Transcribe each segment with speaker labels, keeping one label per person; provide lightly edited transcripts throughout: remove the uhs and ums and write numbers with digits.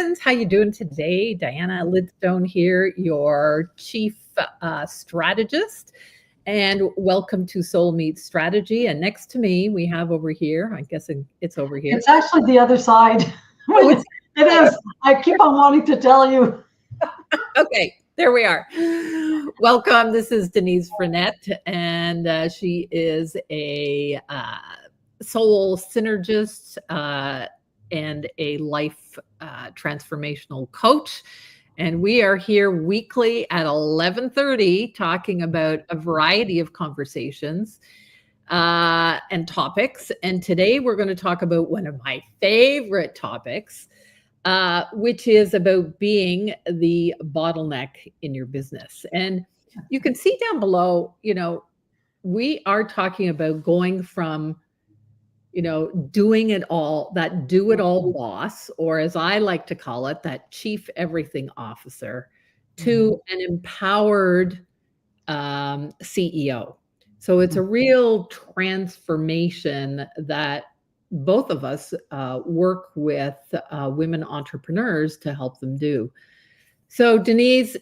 Speaker 1: friends. How you doing today? Diana Lidstone here, your chief strategist. And welcome to Soul Meets Strategy. And next to me, we have over here, I'm guessing it's over here.
Speaker 2: It's actually the other side.
Speaker 1: Oh,
Speaker 2: it is. I keep on wanting to tell you.
Speaker 1: Okay, there we are. Welcome. This is Denise Frenette, and she is a soul synergist and a life transformational coach. And we are here weekly at 11:30 talking about a variety of conversations and topics. And today we're going to talk about one of my favorite topics, which is about being the bottleneck in your business. And you can see down below, we are talking about going from doing it all, that do it all boss, or as I like to call it, that chief everything officer, to an empowered CEO. So it's a real transformation that both of us work with women entrepreneurs to help them do. So Denise,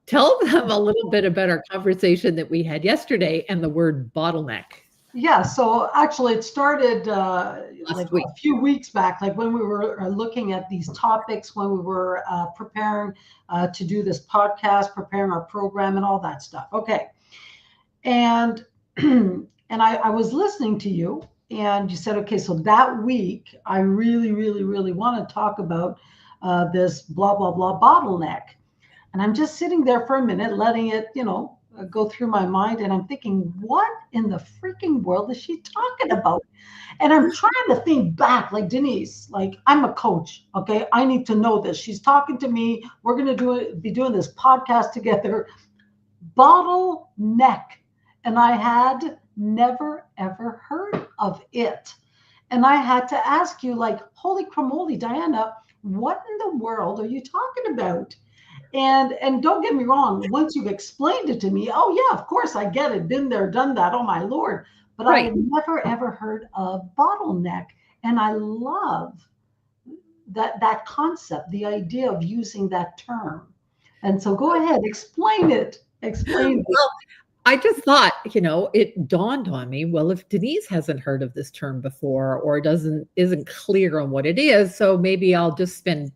Speaker 1: tell them a little bit about our conversation that we had yesterday and the word bottleneck.
Speaker 2: Yeah, so actually it started
Speaker 1: Last week.
Speaker 2: a few weeks back, like when we were looking at these topics, when we were preparing to do this podcast, preparing our program and all that stuff. Okay. And and I was listening to you and you said, okay, so that week I really, really, really want to talk about this blah, blah, blah bottleneck. And I'm just sitting there for a minute, letting it, go through my mind. And I'm thinking, what in the freaking world is she talking about? And I'm trying to think back, like Denise, like I'm a coach. Okay. I need to know this. She's talking to me. We're going to be doing this podcast together. Bottleneck. And I had never, ever heard of it. And I had to ask you, like, holy cramoly, Diana, what in the world are you talking about? And don't get me wrong, once you've explained it to me, oh yeah, of course I get it. Been there, done that. Oh my Lord. But I had never ever heard of bottleneck. And I love that concept, the idea of using that term. And so go ahead, explain it. Explain it.
Speaker 1: Well, I just thought, it dawned on me, well, if Denise hasn't heard of this term before or isn't clear on what it is, so maybe I'll just spend,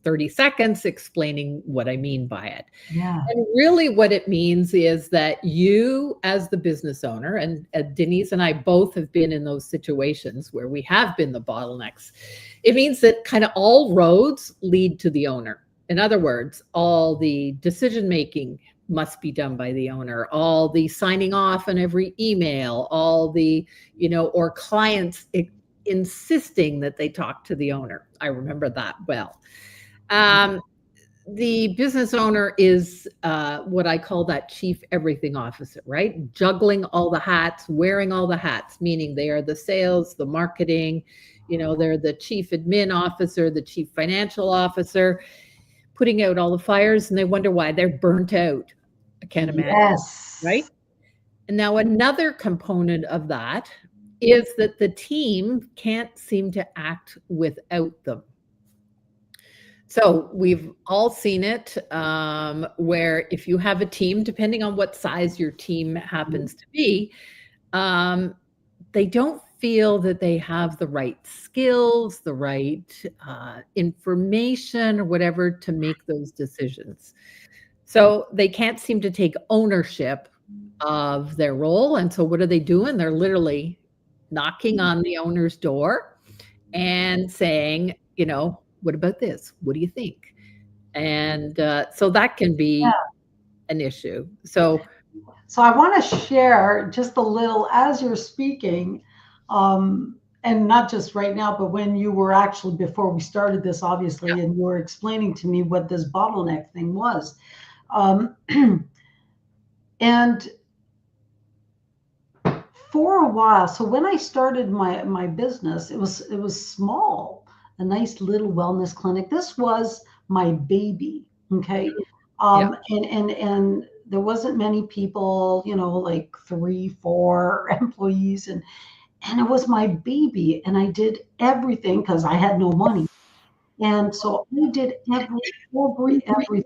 Speaker 1: 30 seconds explaining what I mean by it.
Speaker 2: Yeah.
Speaker 1: And really what it means is that you as the business owner, and Denise and I both have been in those situations where we have been the bottlenecks. It means that kind of all roads lead to the owner. In other words, all the decision-making must be done by the owner, all the signing off on every email, all the, or clients insisting that they talk to the owner. I remember that well. The business owner is what I call that chief everything officer, right? Juggling all the hats, wearing all the hats, meaning they are the sales, the marketing, they're the chief admin officer, the chief financial officer, putting out all the fires, and they wonder why they're burnt out. I can't imagine.
Speaker 2: Yes.
Speaker 1: Right? And now another component of that is that the team can't seem to act without them. So we've all seen it where if you have a team, depending on what size your team happens to be, they don't feel that they have the right skills, the right information or whatever to make those decisions. So they can't seem to take ownership of their role. And so what are they doing? They're literally knocking on the owner's door and saying, what about this? What do you think? And so that can be an issue. So
Speaker 2: I want to share just a little as you're speaking, and not just right now, but when you were actually, before we started this, obviously, and you were explaining to me what this bottleneck thing was. And for a while, so when I started my business, it was small, a nice little wellness clinic. This was my baby. Okay. And there wasn't many people, like 3-4 employees, and it was my baby. And I did everything because I had no money. And so I did everything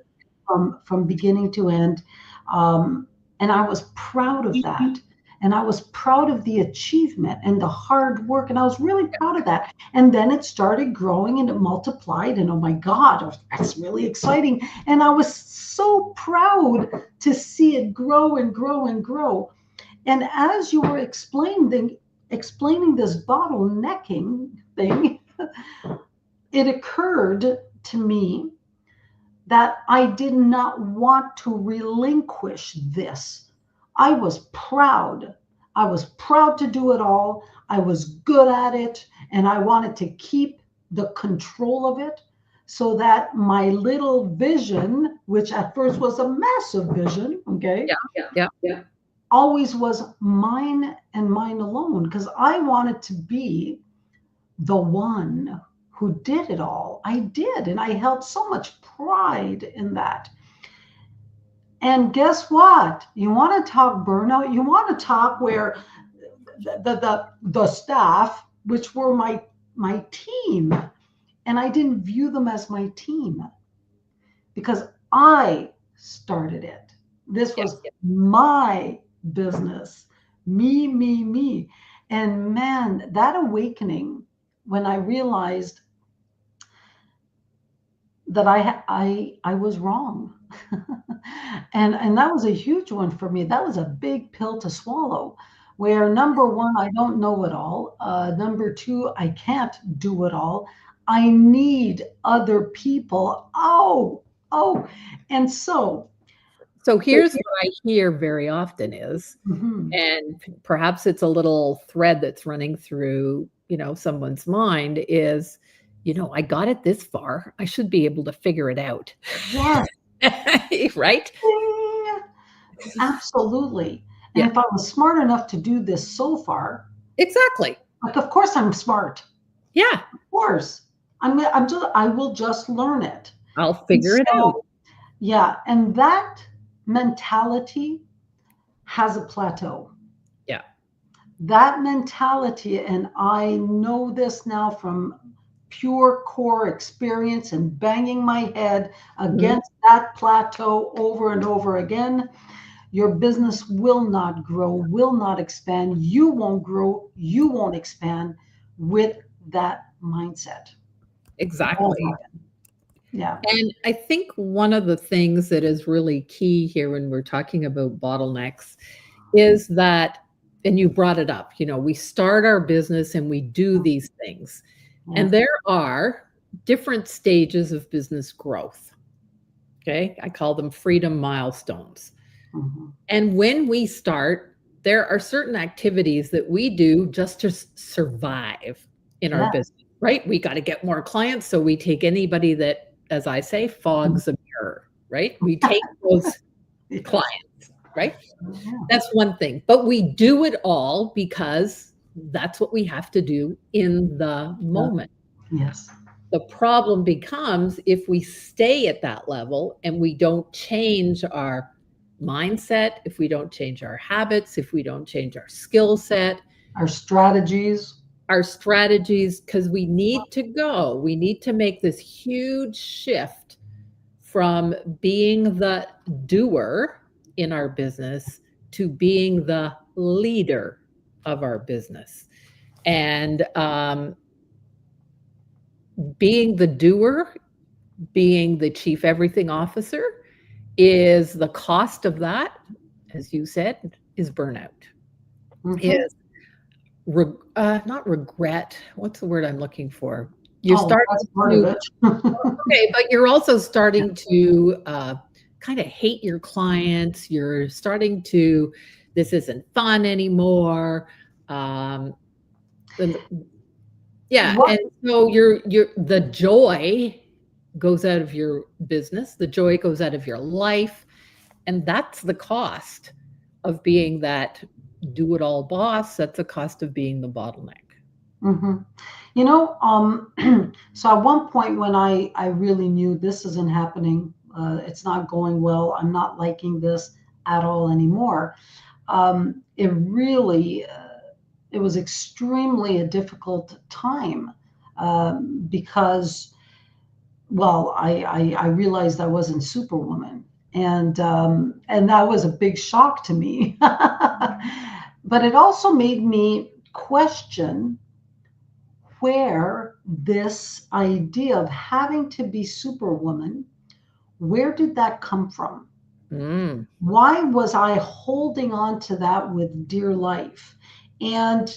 Speaker 2: from beginning to end. And I was proud of that. And I was proud of the achievement and the hard work. And I was really proud of that. And then it started growing and it multiplied. And oh my God, that's really exciting. And I was so proud to see it grow and grow and grow. And as you were explaining this bottlenecking thing, it occurred to me that I did not want to relinquish this. I was proud. I was proud to do it all. I was good at it, and I wanted to keep the control of it so that my little vision, which at first was a massive vision, okay,
Speaker 1: Yeah.
Speaker 2: always was mine and mine alone, because I wanted to be the one who did it all. I did, and I held so much pride in that. And guess what? You want to talk burnout? You want to talk where the staff, which were my team, and I didn't view them as my team because I started it. This was my business, me. And man, that awakening when I realized that I was wrong. And that was a huge one for me. That was a big pill to swallow. Where number one, I don't know it all. Number two, I can't do it all. I need other people. Oh. And so,
Speaker 1: So here's what I hear very often is,
Speaker 2: mhm,
Speaker 1: and perhaps it's a little thread that's running through, someone's mind is, I got it this far. I should be able to figure it out.
Speaker 2: yes,
Speaker 1: Right?
Speaker 2: absolutely. And
Speaker 1: Yeah,
Speaker 2: if I was smart enough to do this so far,
Speaker 1: exactly.
Speaker 2: like, of course I'm smart.
Speaker 1: Yeah,
Speaker 2: Of course. I will just learn it.
Speaker 1: I'll
Speaker 2: And
Speaker 1: figure it out.
Speaker 2: so, yeah, and that mentality has a plateau.
Speaker 1: Yeah.
Speaker 2: That mentality, and I know this now from pure core experience and banging my head
Speaker 1: Mhm.
Speaker 2: against that plateau over and over again, your business will not grow, will not expand. You won't grow, you won't expand with that mindset.
Speaker 1: Exactly.
Speaker 2: Over. Yeah.
Speaker 1: And I think one of the things that is really key here when we're talking about bottlenecks is that, and you brought it up, we start our business and we do these things.
Speaker 2: Yeah.
Speaker 1: And there are different stages of business growth. Okay. I call them freedom milestones.
Speaker 2: Mhm.
Speaker 1: And when we start, there are certain activities that we do just to survive in our
Speaker 2: Yeah.
Speaker 1: business, right? We got to get more clients. So we take anybody that, as I say, fogs a mirror, right? We take those
Speaker 2: Yes.
Speaker 1: clients, right?
Speaker 2: Yeah.
Speaker 1: That's one thing. But we do it all because that's what we have to do in the
Speaker 2: Yeah.
Speaker 1: moment.
Speaker 2: Yes.
Speaker 1: The problem becomes if we stay at that level and we don't change our mindset, if we don't change our habits, if we don't change our skill set,
Speaker 2: Our strategies.
Speaker 1: our strategies, because we need to make this huge shift from being the doer in our business to being the leader of our business. And being the doer, being the chief everything officer, is the cost of that, as you said, is burnout,
Speaker 2: Mhm.
Speaker 1: is not regret. What's the word I'm looking for? You're
Speaker 2: Oh,
Speaker 1: starting
Speaker 2: that's part of
Speaker 1: to,
Speaker 2: it.
Speaker 1: okay, but you're also starting to kind of hate your clients. You're starting to, this isn't fun anymore. Um, and yeah,
Speaker 2: What?
Speaker 1: and so the joy goes out of your business, the joy goes out of your life, and that's the cost of being that do it all boss. That's the cost of being the bottleneck.
Speaker 2: Mhm. So at one point when I really knew this isn't happening, it's not going well, I'm not liking this at all anymore. It really, it was extremely a difficult time because well, I realized I wasn't Superwoman, and that was a big shock to me. But it also made me question where this idea of having to be Superwoman, where did that come from?
Speaker 1: Mm.
Speaker 2: Why was I holding on to that with dear life? And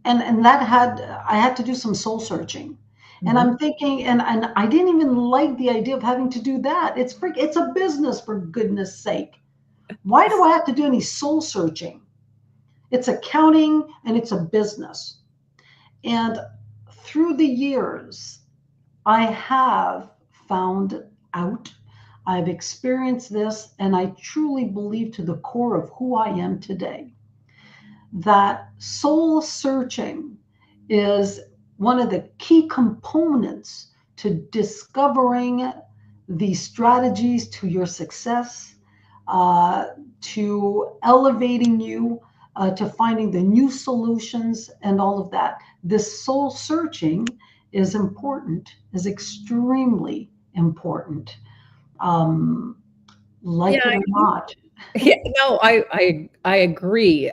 Speaker 2: and that had I had to do some soul searching. And
Speaker 1: Mhm.
Speaker 2: I'm thinking, and I didn't even like the idea of having to do that. It's a business, for goodness sake. Why do I have to do any soul searching? It's accounting and it's a business. And through the years, I have found out, I've experienced this, and I truly believe to the core of who I am today that soul searching is one of the key components to discovering the strategies to your success, to elevating you, to finding the new solutions and all of that. This soul searching is important, is extremely important, um,
Speaker 1: Yeah,
Speaker 2: like it or not.
Speaker 1: yeah, no, I agree.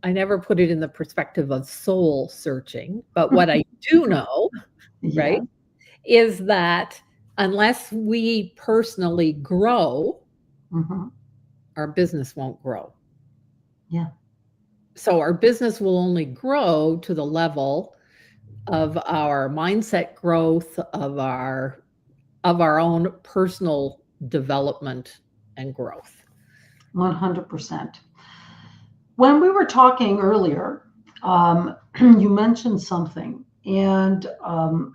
Speaker 1: I never put it in the perspective of soul searching, but what I do know, right,
Speaker 2: Yeah.
Speaker 1: is that unless we personally grow,
Speaker 2: Hmm.
Speaker 1: our business won't grow.
Speaker 2: Yeah.
Speaker 1: So our business will only grow to the level of our mindset growth, of our own personal development and growth.
Speaker 2: 100%. When we were talking earlier, you mentioned something, and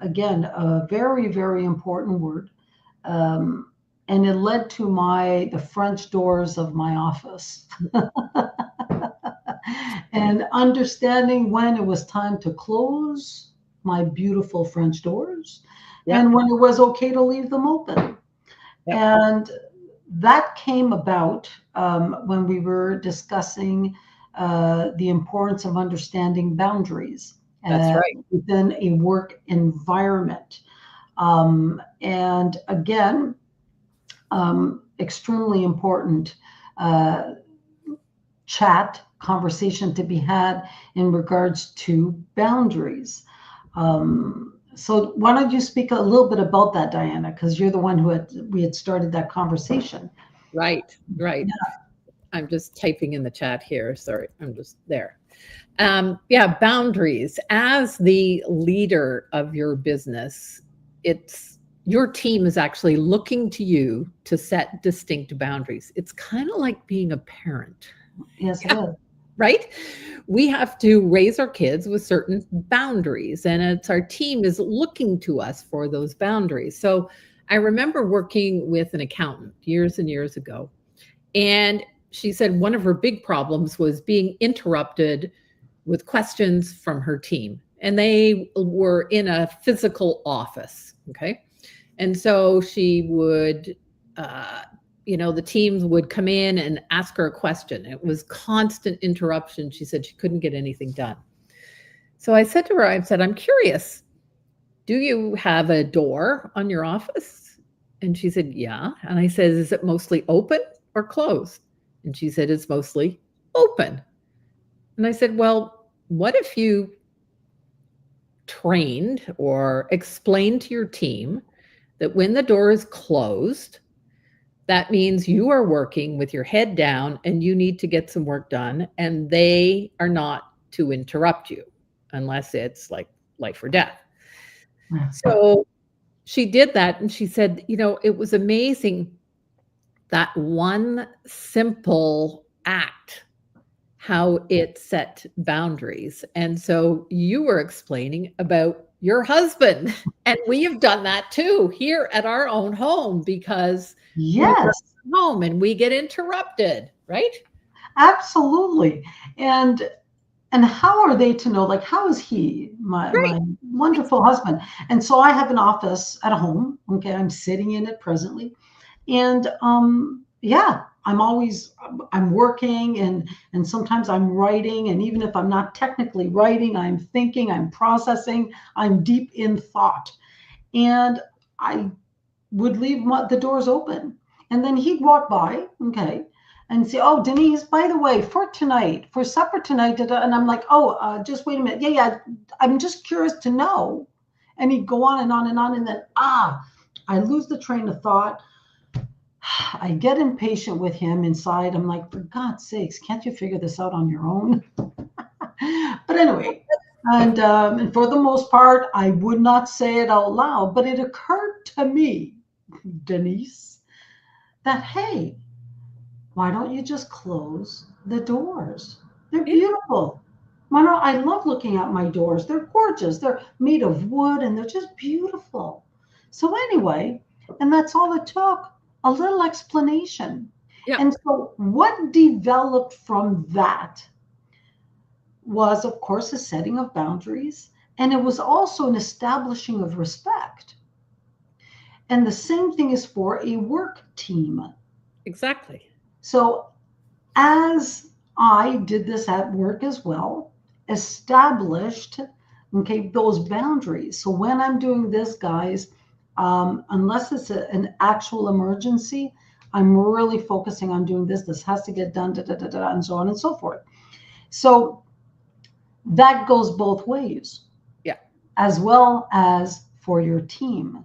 Speaker 2: again, a very, very important word, um, and it led to the French doors of my office, and understanding when it was time to close my beautiful French doors,
Speaker 1: Yep,
Speaker 2: and when it was okay to leave them open.
Speaker 1: yep,
Speaker 2: And that came about when we were discussing the importance of understanding boundaries
Speaker 1: that's right.
Speaker 2: within a work environment. And again, extremely important uh, chat conversation to be had in regards to boundaries. So why don't you speak a little bit about that, Diana? Because you're the one we had started that conversation.
Speaker 1: Right, right. I'm just typing in the chat here. Sorry, I'm just there. Yeah, boundaries. As the leader of your business, it's your team is actually looking to you to set distinct boundaries. It's kind of like being a parent,
Speaker 2: Yes, it is.
Speaker 1: right? We have to raise our kids with certain boundaries, and it's our team is looking to us for those boundaries. So I remember working with an accountant years and years ago, and she said one of her big problems was being interrupted with questions from her team. And they were in a physical office. Okay. And so she would, uh, the teams would come in and ask her a question. It was constant interruption. She said she couldn't get anything done. So I said to her, I said, I'm curious, do you have a door on your office? And she said, yeah. And I said, is it mostly open or closed? And she said, it's mostly open. And I said, well, what if you trained or explained to your team that when the door is closed, that means you are working with your head down and you need to get some work done, and they are not to interrupt you unless it's like life or death. So she did that and she said, it was amazing that one simple act, how it set boundaries. And so you were explaining about your husband, and we have done that too here at our own home because we work
Speaker 2: Yes,
Speaker 1: from home and we get interrupted, right?
Speaker 2: absolutely. And how are they to know? Like, how is he,
Speaker 1: Right.
Speaker 2: my wonderful husband? And so I have an office at home. Okay, I'm sitting in it presently, and yeah, I'm working, and sometimes I'm writing, and even if I'm not technically writing, I'm thinking, I'm processing, I'm deep in thought. And I would leave the doors open. And then he'd walk by, okay, and say, "Oh, Denise, by the way, for tonight, for supper tonight," and I'm like, "Oh, just wait a minute. Yeah, yeah, I'm just curious to know." And he'd go on and on and on. And then, I lose the train of thought. I get impatient with him inside. I'm like, "For God's sakes, can't you figure this out on your own?" But anyway, and for the most part, I would not say it out loud, but it occurred to me, Denise, that hey, why don't you just close the doors? They're
Speaker 1: Yeah.
Speaker 2: beautiful. Why not? I love looking at my doors. They're gorgeous. They're made of wood and they're just beautiful. So anyway, and that's all it took, a little explanation.
Speaker 1: Yeah.
Speaker 2: And so what developed from that was, of course, a setting of boundaries, and it was also an establishing of respect. And the same thing is for a work team.
Speaker 1: Exactly.
Speaker 2: So, as I did this at work as well, established, okay, those boundaries. So, when I'm doing this, guys, unless it's an actual emergency, I'm really focusing on doing this. This has to get done, da, da, da, da, and so on and so forth. So, that goes both ways,
Speaker 1: Yeah.
Speaker 2: as well as for your team.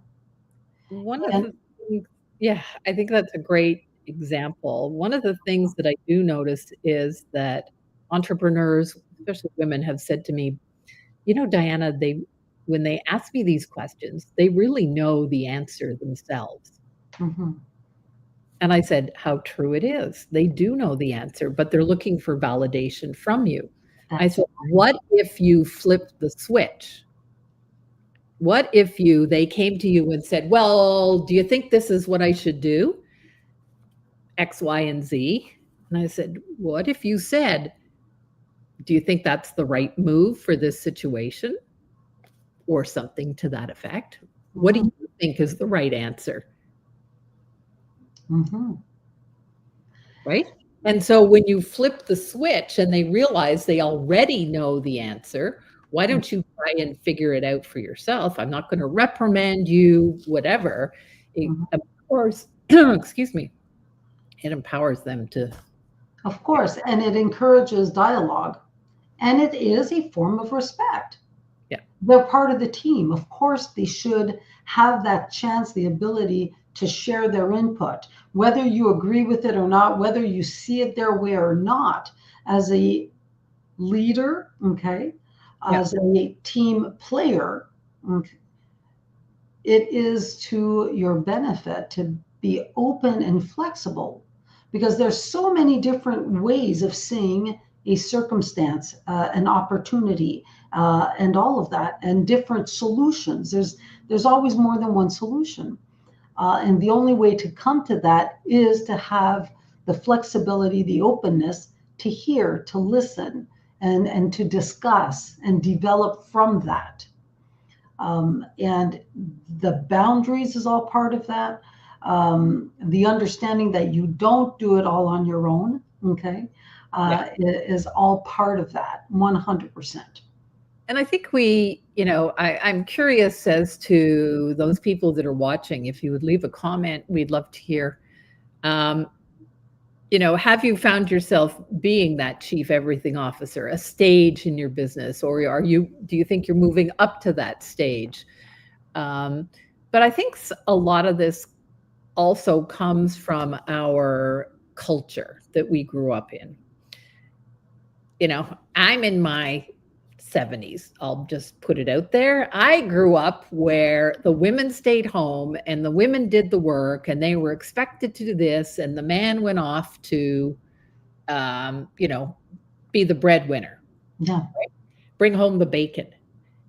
Speaker 1: One of
Speaker 2: And
Speaker 1: the things, yeah, I think that's a great example. One of the things that I do notice is that entrepreneurs, especially women, have said to me, Diana, when they ask me these questions, they really know the answer themselves.
Speaker 2: mhm,
Speaker 1: And I said, how true it is. They do know the answer, but they're looking for validation from you. I
Speaker 2: that's
Speaker 1: said, what if you flipped the switch? What if they came to you and said, well, do you think this is what I should do? X, Y, and Z. And I said, what if you said, do you think that's the right move for this situation? Or something to that effect. What do
Speaker 2: mhm,
Speaker 1: you think is the right answer?
Speaker 2: mhm.
Speaker 1: Right? And so when you flip the switch and they realize they already know the answer, why don't you try and figure it out for yourself? I'm not going to reprimand you, whatever. It
Speaker 2: Mhm.
Speaker 1: empowers, excuse me, it empowers them to.
Speaker 2: Of course, and it encourages dialogue, and it is a form of respect.
Speaker 1: Yeah.
Speaker 2: They're part of the team. Of course, they should have that chance, the ability to share their input, whether you agree with it or not, whether you see it their way or not. As a leader, okay,
Speaker 1: Yeah.
Speaker 2: as a team player, okay, it is to your benefit to be open and flexible because there's so many different ways of seeing a circumstance, an opportunity, and all of that, and different solutions. There's always more than one solution, and the only way to come to that is to have the flexibility, the openness to hear, to listen, and to discuss and develop from that. And the boundaries is all part of that. The understanding that you don't do it all on your own, okay,
Speaker 1: Yeah.
Speaker 2: is all part of that, 100%.
Speaker 1: And I think I'm curious as to those people that are watching, if you would leave a comment, we'd love to hear. Um, have you found yourself being that chief everything officer, a stage in your business, or do you think you're moving up to that stage? But I think a lot of this also comes from our culture that we grew up in. I'm in my 70s. I'll just put it out there. I grew up where the women stayed home and the women did the work and they were expected to do this, and the man went off to, be the breadwinner,
Speaker 2: Yeah.
Speaker 1: bring home the bacon.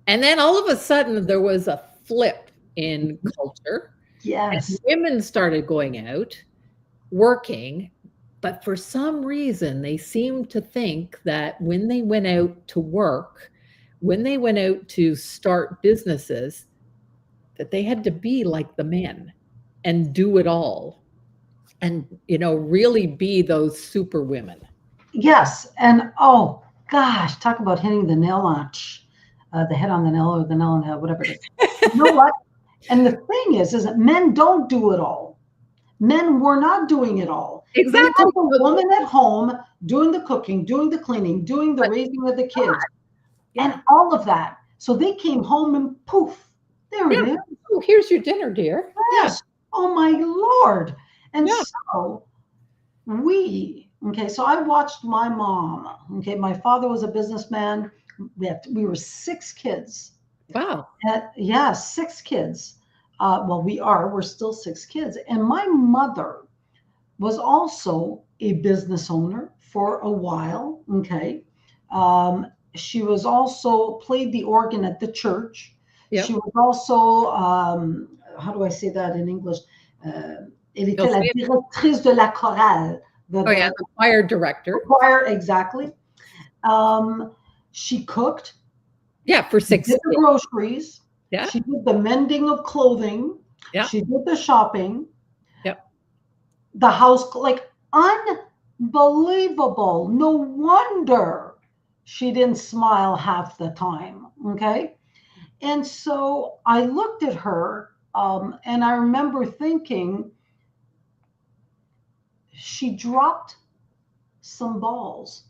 Speaker 1: And then all of a sudden, there was a flip in culture, and
Speaker 2: Yes.
Speaker 1: women started going out working. But for some reason, they seemed to think that when they went out to work, when they went out to start businesses, that they had to be like the men and do it all and, really be those super women.
Speaker 2: Yes. And oh gosh, talk about hitting the nail on the head on the nail or the nail on the head, whatever it is. You know what? And the thing is that men don't do it all. Men were not doing it all. They
Speaker 1: Exactly.
Speaker 2: had the woman at home doing the cooking, doing the cleaning, doing the
Speaker 1: But
Speaker 2: raising of the kids,
Speaker 1: yeah,
Speaker 2: and all of that. So they came home and poof, there it
Speaker 1: yeah.
Speaker 2: is.
Speaker 1: Oh, here's your dinner, dear. Yeah,
Speaker 2: Yes. Oh my Lord. And
Speaker 1: yeah.
Speaker 2: so okay, so I watched my mom. Okay, my father was a businessman. We were six kids.
Speaker 1: Wow.
Speaker 2: Yeah, six kids. Well, we're still six kids. And my mother was also a business owner for a while. Okay. She was also played the organ at the church. She
Speaker 1: Yep.
Speaker 2: was also, how do I say that in English? Elle
Speaker 1: You'll
Speaker 2: était la
Speaker 1: say it.
Speaker 2: directrice de la chorale,
Speaker 1: Oh yeah, the choir director.
Speaker 2: choir, exactly. Um, she cooked,
Speaker 1: Yeah, for
Speaker 2: she
Speaker 1: 6
Speaker 2: did the
Speaker 1: kids.
Speaker 2: groceries,
Speaker 1: Yeah,
Speaker 2: she did the mending of clothing,
Speaker 1: yeah,
Speaker 2: she did the shopping,
Speaker 1: yep.
Speaker 2: the house, like unbelievable. No wonder she didn't smile half the time. Okay. And so I looked at her, and I remember thinking she dropped some balls.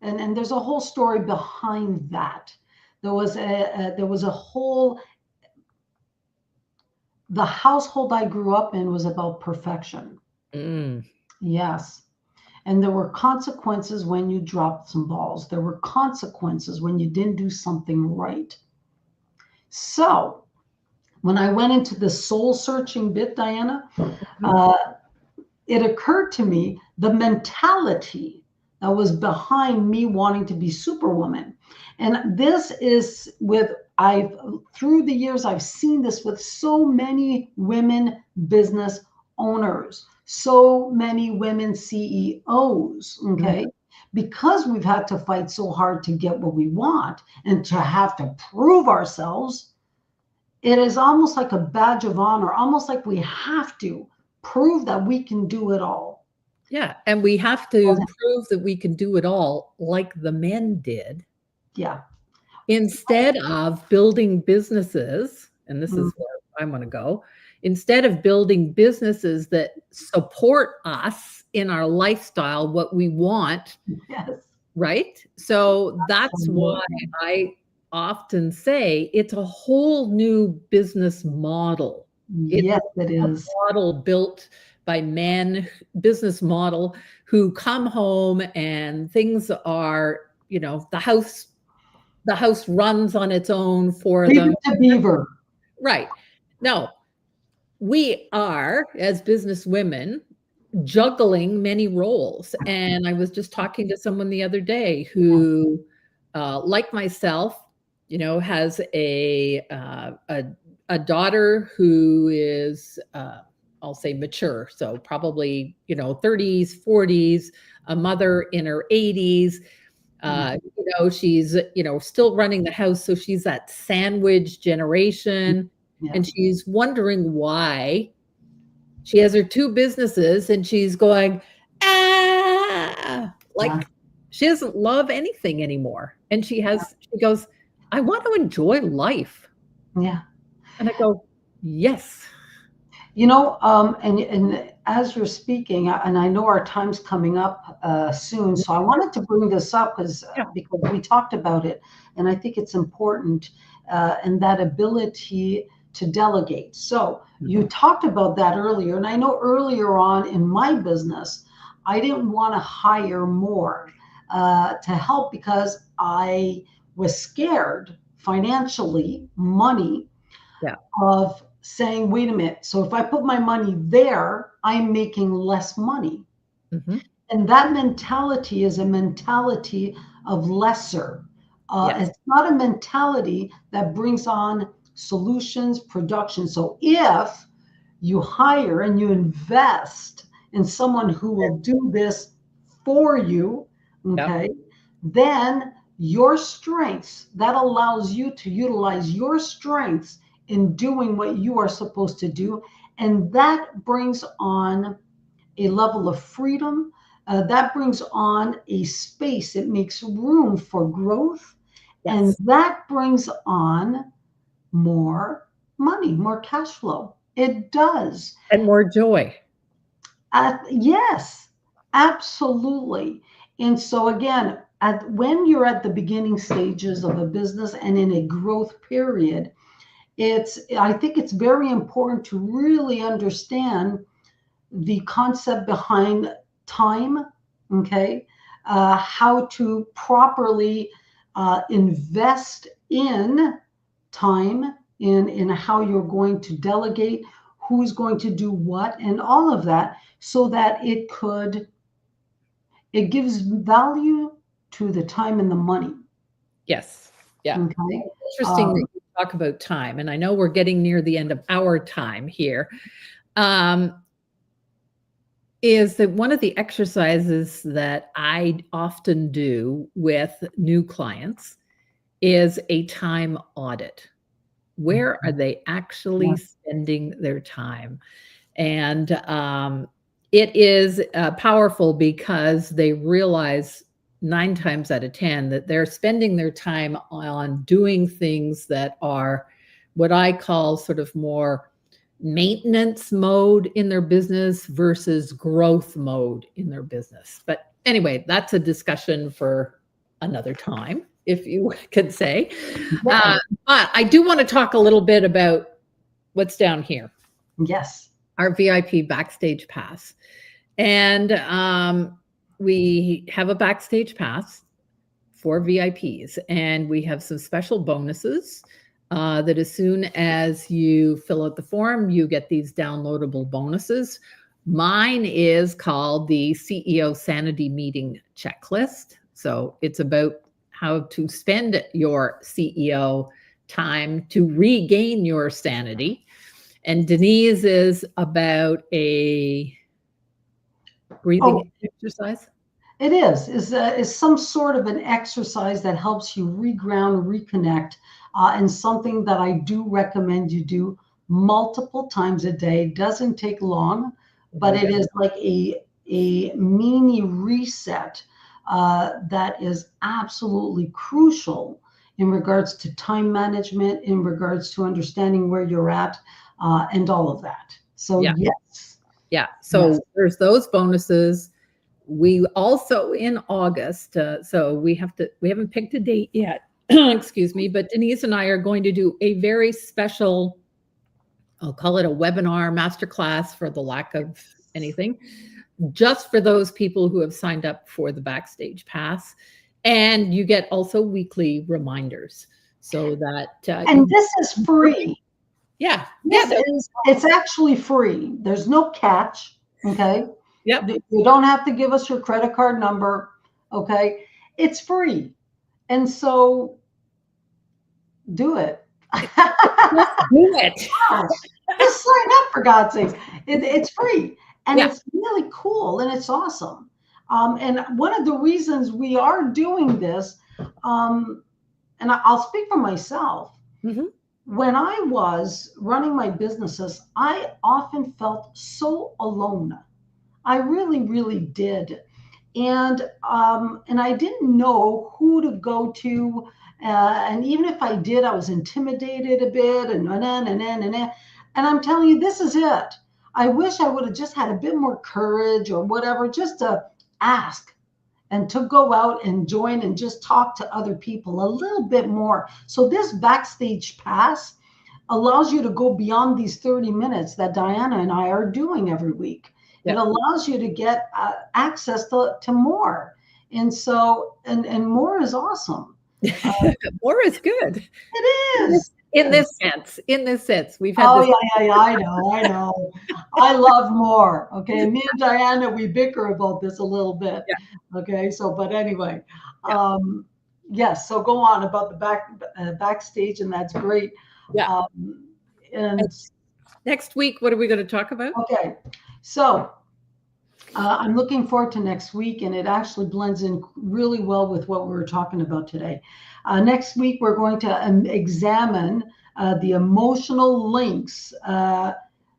Speaker 2: And there's a whole story behind that. There was a whole, the household I grew up in was about perfection.
Speaker 1: Mm.
Speaker 2: Yes. And there were consequences when you dropped some balls. There were consequences when you didn't do something right. So when I went into the soul searching bit, Diana,
Speaker 1: Mhm.
Speaker 2: uh, it occurred to me the mentality that was behind me wanting to be Superwoman. And this is I've through the years, I've seen this with so many women business owners, so many women CEOs. Okay. Because we've had to fight so hard to get what we want and to have to prove ourselves, it is almost like a badge of honor, almost like we have to prove that we can do it all.
Speaker 1: Yeah, and we have to prove that we can do it all like the men did
Speaker 2: Yeah.
Speaker 1: instead of building businesses, and this
Speaker 2: Mm,
Speaker 1: is where I wanna go, instead of building businesses that support us in our lifestyle, what we want,
Speaker 2: yes.
Speaker 1: right? So that's why
Speaker 2: Absolutely.
Speaker 1: I often say it's a whole new business model. It's
Speaker 2: Yes, it
Speaker 1: a
Speaker 2: is.
Speaker 1: model built by men, business model who come home and things are, the house runs on its own for
Speaker 2: Leave
Speaker 1: them.
Speaker 2: it to Beaver.
Speaker 1: Right. No, we are, as business women, juggling many roles. And I was just talking to someone the other day who, like myself, has a daughter who is, I'll say mature, so probably 30s, 40s, a mother in her 80s. She's still running the house, so she's that sandwich generation,
Speaker 2: Yeah.
Speaker 1: and she's wondering why she has her 2 businesses and she's going, "Ah,"
Speaker 2: Yeah.
Speaker 1: like she doesn't love anything anymore. And she goes, "I want to enjoy life."
Speaker 2: Yeah.
Speaker 1: And I go, "Yes."
Speaker 2: And as you're speaking, and I know our time's coming up soon, so I wanted to bring this up
Speaker 1: Yeah.
Speaker 2: because we talked about it, and I think it's important, and that ability to delegate. So you talked about that earlier, and I know earlier on in my business, I didn't want to hire more to help because I was scared financially, money,
Speaker 1: Yeah.
Speaker 2: of saying, wait a minute, so if I put my money there, I'm making less money.
Speaker 1: Mhm.
Speaker 2: And that mentality is a mentality of lesser.
Speaker 1: Yes.
Speaker 2: It's not a mentality that brings on solutions, production. So if you hire and you invest in someone who will do this for you,
Speaker 1: Yep.
Speaker 2: okay, then your strengths, that allows you to utilize your strengths in doing what you are supposed to do. And that brings on a level of freedom. That brings on a space. It makes room for growth. And
Speaker 1: Yes.
Speaker 2: that brings on more money, more cash flow. It does.
Speaker 1: And more joy.
Speaker 2: Yes, absolutely. And so again, when you're at the beginning stages of a business and in a growth period, I think it's very important to really understand the concept behind time, okay? How to properly invest in time, in how you're going to delegate, who's going to do what, and all of that, so that it gives value to the time and the money.
Speaker 1: Yes. Yeah.
Speaker 2: Okay.
Speaker 1: Interesting that you talk about time. And I know we're getting near the end of our time here. Is that one of the exercises that I often do with new clients is a time audit. Where are they actually spending their time? And it is powerful because they realize 9 times out of 10 that they're spending their time on doing things that are what I call sort of more maintenance mode in their business versus growth mode in their business. But anyway, that's a discussion for another time, if you could say. But I do want to talk a little bit about what's down here.
Speaker 2: Yes.
Speaker 1: Our VIP backstage pass. And we have a backstage pass for VIPs, and we have some special bonuses that as soon as you fill out the form, you get these downloadable bonuses. Mine is called the CEO Sanity Meeting Checklist. So it's about how to spend your CEO time to regain your sanity. And Denise is about a breathing exercise.
Speaker 2: It is some sort of an exercise that helps you reground, reconnect, and something that I do recommend you do multiple times a day. Doesn't take long, but it is like a mini reset that is absolutely crucial in regards to time management, in regards to understanding where you're at, and all of that. So yes.
Speaker 1: Yeah. So there's those bonuses. We also in August, so we haven't picked a date yet, excuse me, but Denise and I are going to do a very special, I'll call it a webinar masterclass for the lack of anything, just for those people who have signed up for the Backstage Pass. And you get also weekly reminders so that.
Speaker 2: And this is free.
Speaker 1: Yeah.
Speaker 2: It's actually free. There's no catch. Okay.
Speaker 1: Yep.
Speaker 2: You don't have to give us your credit card number. Okay. It's free. And so do it.
Speaker 1: Do it.
Speaker 2: Just sign up, for God's sakes. It's free. And it's really cool and it's awesome. And one of the reasons we are doing this, and I'll speak for myself.
Speaker 1: Mm-hmm.
Speaker 2: When I was running my businesses, I often felt so alone. I really, really did. And I didn't know who to go to. And even if I did, I was intimidated a bit and I'm telling you, this is it. I wish I would have just had a bit more courage or whatever, just to ask and to go out and join and just talk to other people a little bit more. So this Backstage Pass allows you to go beyond these 30 minutes that Diana and I are doing every week. It allows you to get access to more. And so, and more is awesome.
Speaker 1: More is good.
Speaker 2: It is.
Speaker 1: In this sense, we've had.
Speaker 2: I know. I love more. Okay, me and Diana, we bicker about this a little bit. Yeah. Okay, so but anyway, yes. So go on about the backstage, and that's great.
Speaker 1: Yeah. And next week, what are we going to talk about?
Speaker 2: Okay, so I'm looking forward to next week, and it actually blends in really well with what we were talking about today. Next week, we're going to examine the emotional links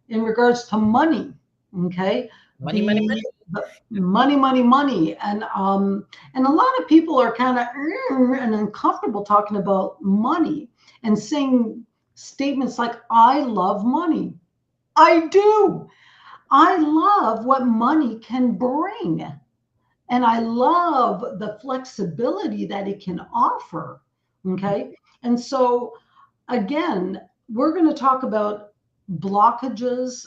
Speaker 2: in regards to money. Okay,
Speaker 1: money.
Speaker 2: And a lot of people are kind of and uncomfortable talking about money and saying statements like, I love money. I do. I love what money can bring. And I love the flexibility that it can offer. Okay. And so, again, we're going to talk about blockages,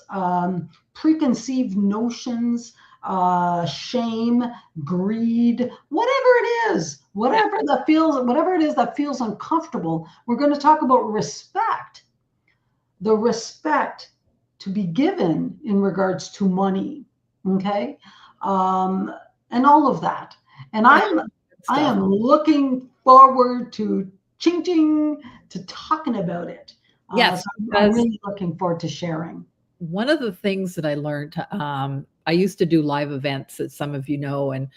Speaker 2: preconceived notions, shame, greed, whatever it is, whatever it is that feels uncomfortable. We're going to talk about respect, the respect to be given in regards to money. Okay. And all of that. And I am looking forward to to talking about it.
Speaker 1: Yes,
Speaker 2: so I'm really looking forward to sharing.
Speaker 1: One of the things that I learned, I used to do live events, as some of you know, and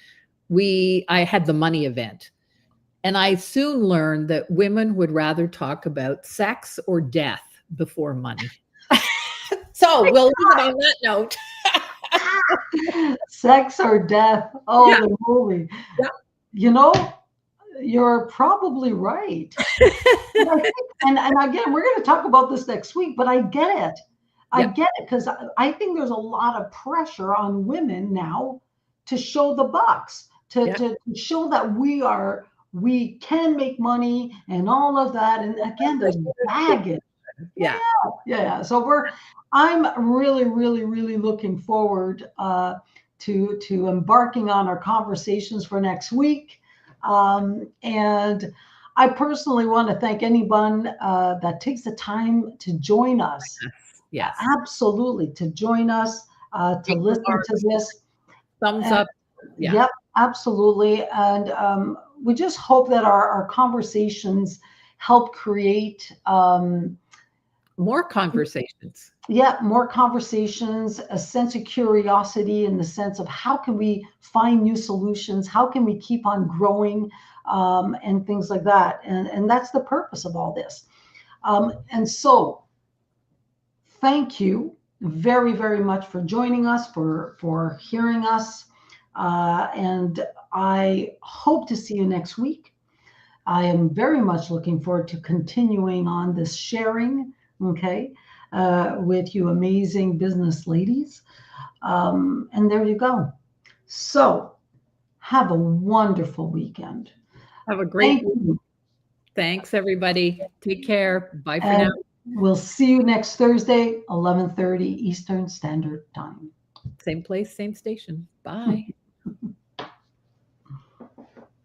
Speaker 1: I had the money event. And I soon learned that women would rather talk about sex or death before money. So we'll leave it on that note.
Speaker 2: Sex or death. Oh, holy.
Speaker 1: Yeah.
Speaker 2: You know, you're probably right. and again, we're going to talk about this next week, but I get it. I get it, because I think there's a lot of pressure on women now to show the bucks, to show that we can make money and all of that. And again, there's baggage. Yeah. So I'm really, really, really looking forward to embarking on our conversations for next week. And I personally want to thank anyone that takes the time to join us.
Speaker 1: Yes.
Speaker 2: Absolutely. To join us, to listen to this.
Speaker 1: Thumbs up.
Speaker 2: Yeah. Yep, absolutely. And we just hope that our conversations help create
Speaker 1: more conversations.
Speaker 2: Yeah, more conversations, a sense of curiosity in the sense of how can we find new solutions? How can we keep on growing, and things like that? And that's the purpose of all this. And so thank you very, very much for joining us, for hearing us. And I hope to see you next week. I am very much looking forward to continuing on this sharing, okay, with you amazing business ladies. And there you go. So have a wonderful weekend.
Speaker 1: Have a great week. Thanks, everybody. Take care. Bye for now.
Speaker 2: We'll see you next Thursday, 11:30 Eastern Standard Time.
Speaker 1: Same place, same station. Bye.